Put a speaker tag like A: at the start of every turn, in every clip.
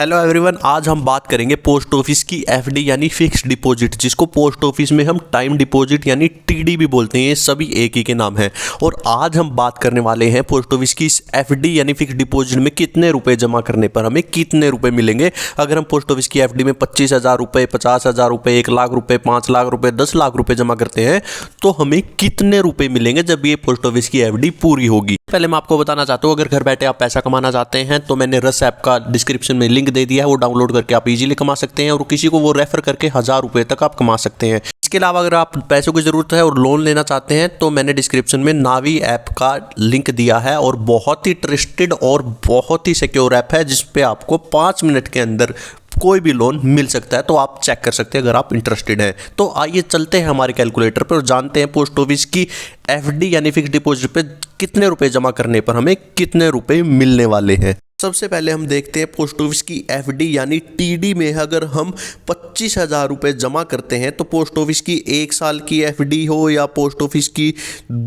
A: Hello everyone, आज हम बात करेंगे पोस्ट ऑफिस की एफडी यानी फिक्स्ड डिपॉजिट, जिसको पोस्ट ऑफिस में हम टाइम डिपॉजिट यानी टीडी भी बोलते हैं। ये सभी एक ही के नाम हैं। और आज हम बात करने वाले हैं पोस्ट ऑफिस की एफडी यानी फिक्स्ड डिपॉजिट में कितने रुपए जमा करने पर हमें कितने रुपए मिलेंगे। अगर हम पोस्ट ऑफिस की एफडी में 25,000 रुपये, 50,000 रुपये, 1 लाख रुपये, 5 लाख रुपये, 10 लाख रुपये जमा करते हैं तो हमें कितने रुपए मिलेंगे जब ये पोस्ट ऑफिस की एफडी पूरी होगी। पहले मैं आपको बताना चाहता हूँ, अगर घर बैठे आप पैसा कमाना चाहते हैं तो मैंने रस ऐप का डिस्क्रिप्शन में लिंक दे दिया है, वो डाउनलोड करके आप इजीली कमा सकते हैं और किसी को वो रेफर करके 1,000 रुपये तक आप कमा सकते हैं। इसके अलावा अगर आप पैसों की ज़रूरत है और लोन लेना चाहते हैं तो मैंने डिस्क्रिप्शन में नावी ऐप का लिंक दिया है और बहुत ही ट्रस्टेड और बहुत ही सिक्योर ऐप है, जिस पे आपको 5 मिनट के अंदर कोई भी लोन मिल सकता है। तो आप चेक कर सकते हैं अगर आप इंटरेस्टेड हैं। तो आइए चलते हैं हमारे कैलकुलेटर पर और जानते हैं पोस्ट ऑफिस की एफडी यानी फिक्स्ड डिपॉजिट पे कितने रुपए जमा करने पर हमें कितने रुपए मिलने वाले हैं। सबसे पहले हम देखते हैं पोस्ट ऑफिस की एफडी यानी टीडी में अगर हम 25,000 रुपये जमा करते हैं तो पोस्ट ऑफिस की 1 साल की एफडी हो या पोस्ट ऑफिस की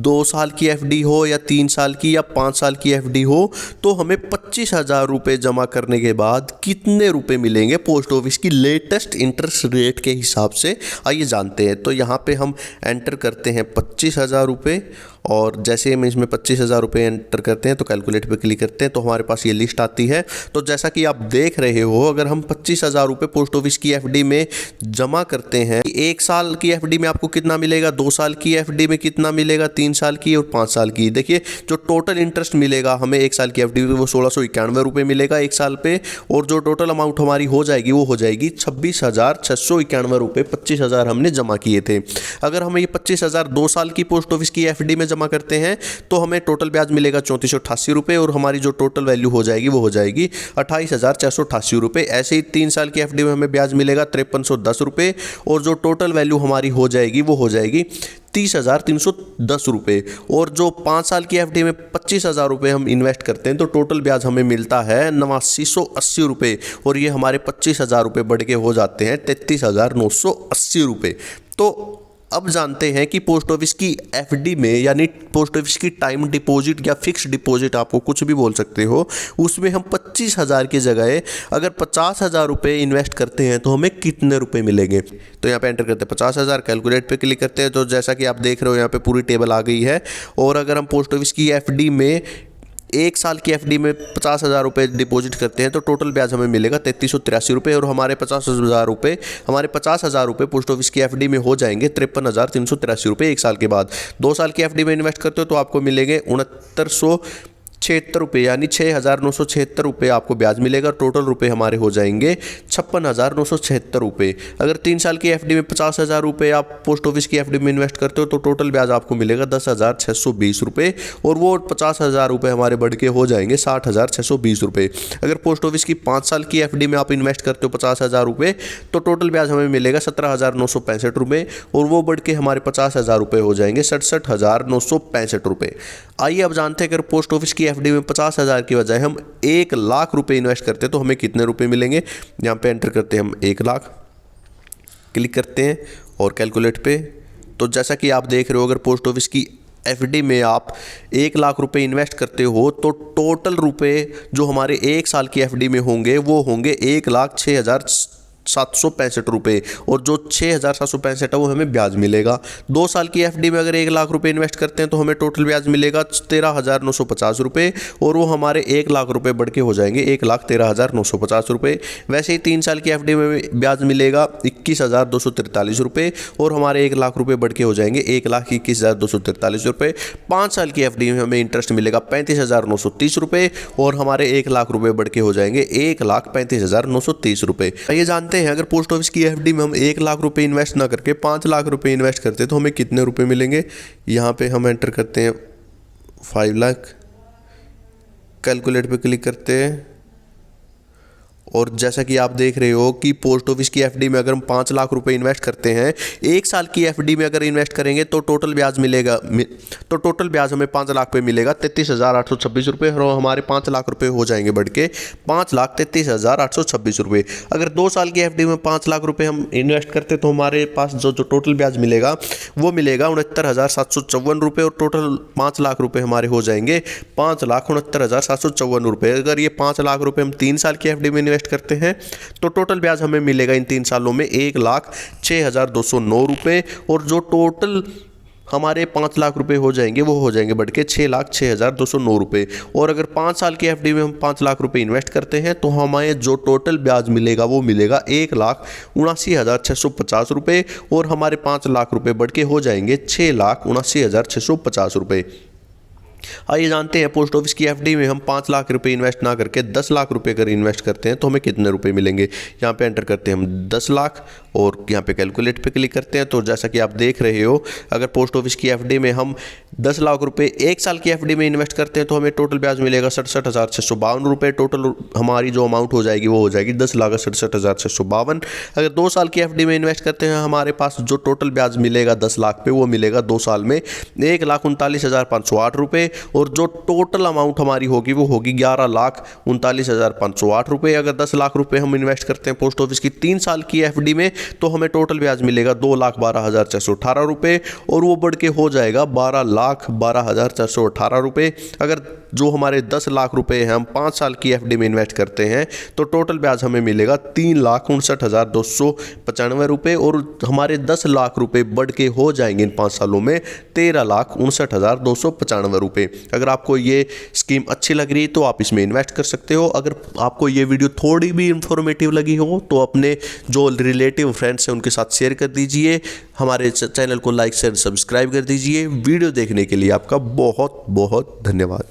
A: 2 साल की एफडी हो या 3 साल की या 5 साल की एफडी हो, तो हमें 25,000 रुपये जमा करने के बाद कितने रुपए मिलेंगे पोस्ट ऑफिस की लेटेस्ट इंटरेस्ट रेट के हिसाब से। आइए जानते हैं। तो यहाँ पे हम एंटर करते हैं 25,000 रुपये और जैसे हम इसमें 25,000 रुपये एंटर करते हैं तो कैलकुलेट पे क्लिक करते हैं तो हमारे पास ये लिस्ट आती है। तो जैसा कि आप देख रहे हो, अगर हम 25,000 रुपये पोस्ट ऑफिस की एफडी में जमा करते हैं, 1 साल की एफडी में आपको कितना मिलेगा, 2 साल की एफडी में कितना मिलेगा, 3 साल की और 5 साल की। देखिए जो टोटल इंटरेस्ट मिलेगा हमें 1 साल की एफडी में वो 1691 रुपये मिलेगा 1 साल पे, और जो टोटल अमाउंट हमारी हो जाएगी वो हो जाएगी 26,691 रुपये। 25,000 हमने जमा किए थे। अगर हमें ये 25,000 2 साल की पोस्ट ऑफिस की एफडी में जमा करते हैं तो हमें टोटल ब्याज मिलेगा 3488 रुपये और हमारी जो टोटल वैल्यू हो जाएगी वो हो जाएगी 28,688 रुपये। ऐसे ही 3 साल की एफडी में हमें ब्याज मिलेगा 5310 रुपये और जो टोटल वैल्यू हमारी हो जाएगी वो हो जाएगी 30,310 रुपये। और जो 5 साल की एफडी में 25,000 रुपये हम इन्वेस्ट करते हैं तो टोटल ब्याज हमें मिलता है 8980 रुपये और ये हमारे 25,000 रुपये बढ़ के हो जाते हैं 33,980 रुपये। तो अब जानते हैं कि पोस्ट ऑफिस की एफडी में यानी पोस्ट ऑफिस की टाइम डिपॉजिट या फिक्स डिपॉजिट, आपको कुछ भी बोल सकते हो, उसमें हम 25,000 की जगह अगर 50,000 रुपये इन्वेस्ट करते हैं तो हमें कितने रुपए मिलेंगे। तो यहाँ पे एंटर करते हैं 50,000, कैलकुलेट पे क्लिक करते हैं तो जैसा कि आप देख रहे हो यहाँ पे पूरी टेबल आ गई है। और अगर हम पोस्ट ऑफिस की एफडी में 1 साल की एफडी में 50,000 रुपये डिपॉजिट करते हैं तो टोटल ब्याज हमें मिलेगा 3383 रुपये और हमारे 50,000 रुपये पोस्ट ऑफिस की एफडी में हो जाएंगे 53,383 रुपये 1 साल के बाद। 2 साल की एफडी में इन्वेस्ट करते हो तो आपको मिलेंगे 6976 रुपये यानी 6,976 रुपये आपको ब्याज मिलेगा। टोटल रुपये हमारे हो जाएंगे 56,976 रुपये। अगर 3 साल की एफडी में 50,000 रुपये आप पोस्ट ऑफिस की एफडी में इन्वेस्ट करते हो तो टोटल ब्याज आपको मिलेगा 10,620 रुपये और वो 50,000 रुपये हमारे बढ़ के हो जाएंगे 60,620 रुपये। अगर पोस्ट ऑफिस की 5 साल की एफडी में आप इन्वेस्ट करते हो 50,000 रुपये तो टोटल ब्याज हमें मिलेगा 17,965 रुपये और वो बढ़ के हमारे 50,000 रुपये हो जाएंगे 67,965 रुपये। आइए अब जानते हैं, अगर पोस्ट ऑफिस की एफडी में 50,000 की बजाय हम 1 लाख रुपए इन्वेस्ट करते हैं तो हमें कितने रुपए मिलेंगे। यहाँ पे एंटर करते हैं हम 1 लाख, क्लिक करते हैं और कैलकुलेट पे। तो जैसा कि आप देख रहे हो, अगर पोस्ट ऑफिस की एफडी में आप 1 लाख रुपए इन्वेस्ट करते हो तो टोटल रुपए जो हमारे 1 साल की एफडी में होंगे वो होंगे 1,06,765 रुपये और जो 6,765 है वो हमें ब्याज मिलेगा। 2 साल की एफडी में अगर 1 लाख रुपए इन्वेस्ट करते हैं तो हमें टोटल ब्याज मिलेगा 13,950 रुपये और वो हमारे 1 लाख रुपए बढ़ के हो जाएंगे 1,13,950 रुपये। वैसे ही 3 साल की एफडी में ब्याज मिलेगा 21,243 रुपये और हमारे 1 लाख रुपये बढ़ के हो जाएंगे 1,21,243 रुपये। 5 साल की एफडी में हमें इंटरेस्ट मिलेगा 35,930 रुपये और हमारे 1 लाख रुपये बढ़ के हो जाएंगे 1,35,930 रुपये। ये जानते हैं, अगर पोस्ट ऑफिस की एफडी में हम 1 लाख रुपए इन्वेस्ट ना करके 5 लाख रुपए इन्वेस्ट करते हैं तो हमें कितने रुपए मिलेंगे। यहाँ पे हम एंटर करते हैं 5 लाख, कैलकुलेट पे क्लिक करते हैं और जैसा कि आप देख रहे हो कि पोस्ट ऑफिस की एफडी में अगर हम 5 लाख रुपए इन्वेस्ट करते हैं, 1 साल की एफडी में अगर इन्वेस्ट करेंगे तो टोटल ब्याज मिलेगा तो टोटल ब्याज हमें 5 लाख पे मिलेगा 33,826 रुपये और हमारे 5 लाख रुपए हो जाएंगे बढ़ के 5,33,826 रुपये। अगर 2 साल की एफडी में 5 लाख रुपए हम इन्वेस्ट करते तो हमारे पास जो टोटल ब्याज मिलेगा वो मिलेगा 69,754 रुपये और टोटल 5 लाख रुपये हमारे हो जाएंगे 5,69,754 रुपये। अगर ये 5 लाख रुपये हम 3 साल की एफडी में इन्वेस्ट इन्वेस्ट करते हैं तो टोटल ब्याज हमें मिलेगा इन 3 सालों में 1,06,209 रुपये। और जो टोटल हमारे 5 लाख रुपए हो जाएंगे वो हो जाएंगे बढ़ के 6,06,209 रुपये। और अगर 5 साल की एफडी में हम 5 लाख रुपए इन्वेस्ट करते हैं तो हमें जो टोटल ब्याज मिलेगा वो मिलेगा 1,79,650 रुपये। और हमारे 5 लाख रुपए बढ़ के हो जाएंगे 6,79,650 रुपये। आइए जानते हैं पोस्ट ऑफिस की एफडी में हम 5 लाख रुपए इन्वेस्ट ना करके 10 लाख रुपए अगर इन्वेस्ट करते हैं तो हमें कितने रुपए मिलेंगे। यहाँ पे एंटर करते हैं हम 10 लाख और यहाँ पे कैलकुलेट पे क्लिक करते हैं। तो जैसा कि आप देख रहे हो, अगर पोस्ट ऑफिस की एफडी में हम 10 लाख रुपए 1 साल की एफडी में इन्वेस्ट करते हैं तो हमें टोटल ब्याज मिलेगा 67,652 रुपये। टोटल हमारी जो अमाउंट हो जाएगी वो हो जाएगी 10,67,652। अगर 2 साल की एफडी में इन्वेस्ट करते हैं हमारे पास जो टोटल ब्याज मिलेगा 10 लाख पे वो मिलेगा 2 साल में 1,39,508 रुपये। और जो टोटल अमाउंट हमारी होगी वो होगी 11,39,508 रुपये। अगर 10 लाख रुपए हम इन्वेस्ट करते हैं पोस्ट ऑफिस की 3 साल की एफडी में तो हमें टोटल ब्याज मिलेगा 2,12,618 रुपये और वो बढ़ के हो जाएगा 12,12,418 रुपये। अगर जो हमारे 10 लाख रुपए हैं हम 5 साल की एफडी में इन्वेस्ट करते हैं तो टोटल ब्याज हमें मिलेगा 3,59,295 रुपये। और हमारे 10 लाख रुपए बढ़ के हो जाएंगे इन 5 सालों में 13,59,295 रुपये। अगर आपको ये स्कीम अच्छी लग रही है तो आप इसमें इन्वेस्ट कर सकते हो। अगर आपको ये वीडियो थोड़ी भी इंफॉर्मेटिव लगी हो तो अपने जो रिलेटिव फ्रेंड्स हैं उनके साथ शेयर कर दीजिए। हमारे चैनल को लाइक शेयर सब्सक्राइब कर दीजिए। वीडियो देखने के लिए आपका बहुत बहुत धन्यवाद।